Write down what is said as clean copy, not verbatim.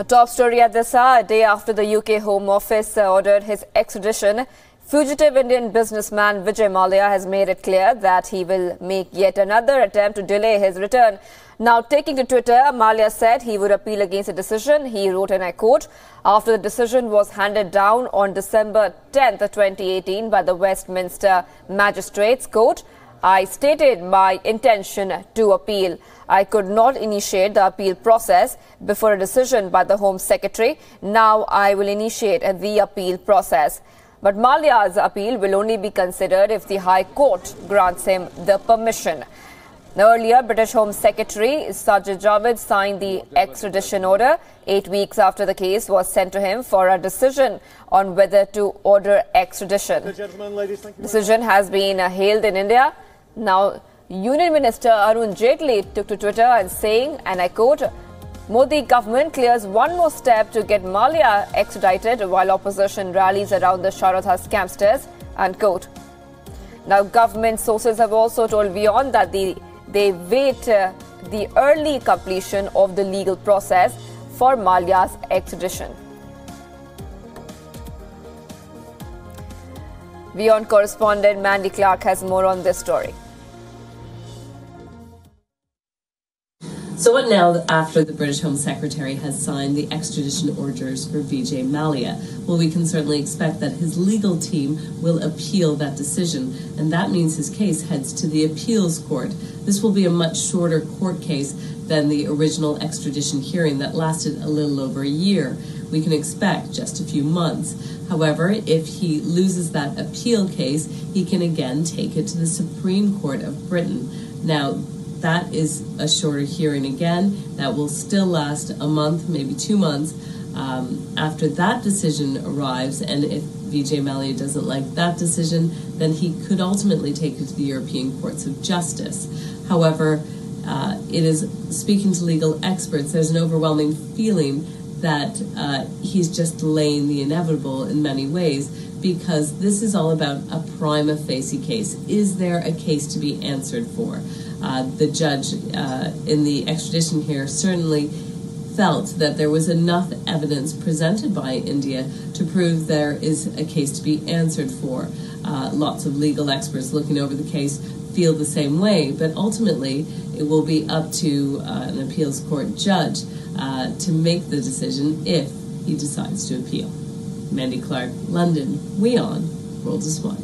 A top story at this hour, a day after the UK Home Office ordered his extradition, fugitive Indian businessman Vijay Mallya has made it clear that he will make yet another attempt to delay his return. Now, taking to Twitter, Mallya said he would appeal against the decision. He wrote, and I quote, "After the decision was handed down on December 10th, 2018 by the Westminster Magistrates Court, I stated my intention to appeal. I could not initiate the appeal process before a decision by the Home Secretary. Now I will initiate the appeal process." But Mallya's appeal will only be considered if the High Court grants him the permission. Earlier, British Home Secretary Sajid Javid signed the extradition order 8 weeks after the case was sent to him for a decision on whether to order extradition. The decision has been hailed in India. Now, Union Minister Arun Jaitley took to Twitter and saying, and I quote, "Modi government clears one more step to get Mallya extradited while opposition rallies around the Sharadha scamsters," unquote. Now, government sources have also told Wion that they wait the early completion of the legal process for Mallya's extradition. Wion correspondent Mandy Clark has more on this story. So what now after the British Home Secretary has signed the extradition orders for Vijay Mallya? Well, we can certainly expect that his legal team will appeal that decision, and that means his case heads to the appeals court. This will be a much shorter court case than the original extradition hearing that lasted a little over a year. We can expect just a few months. However, if he loses that appeal case, he can again take it to the Supreme Court of Britain. Now, that is a shorter hearing again. That will still last a month, maybe 2 months. After that decision arrives, and if Vijay Mallya doesn't like that decision, then he could ultimately take it to the European Courts of Justice. However, it is, speaking to legal experts, there's an overwhelming feeling that he's just delaying the inevitable in many ways, because this is all about a prima facie case. Is there a case to be answered for? The judge in the extradition here certainly felt that there was enough evidence presented by India to prove there is a case to be answered for. Lots of legal experts looking over the case feel the same way, but ultimately it will be up to an appeals court judge to make the decision if he decides to appeal. Mandy Clark, London, Wion, World is One.